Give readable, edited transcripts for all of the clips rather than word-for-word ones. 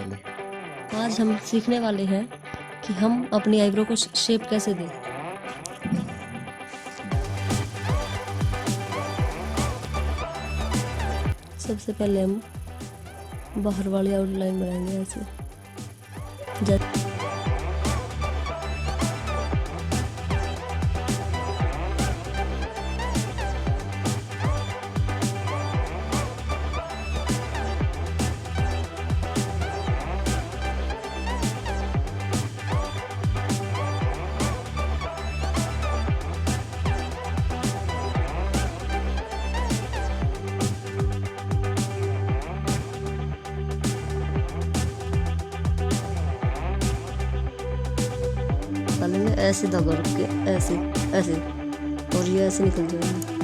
आज हम सीखने वाले हैं कि हम अपनी आईब्रो को शेप कैसे दें। सबसे पहले हम बाहर वाली आउटलाइन बनाएंगे ऐसे। निकालेंगे ऐसे धागा रख के, ऐसे ऐसे, और ये ऐसे निकल जाएंगे।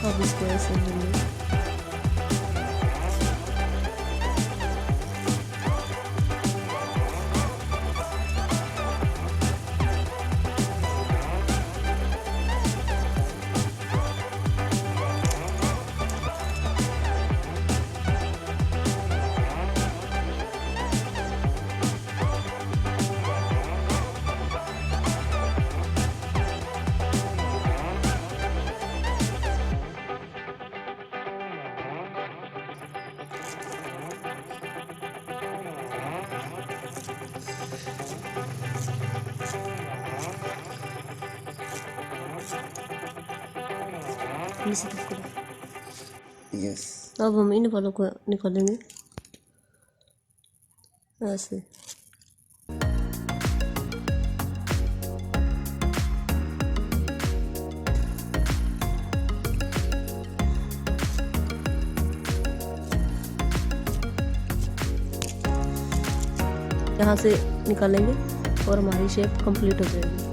अब इसको ऐसे लेंगे। यस। अब हम इन वालों को निकालेंगे ऐसे। यहाँ से निकालेंगे और हमारी शेप कंप्लीट हो जाएगी।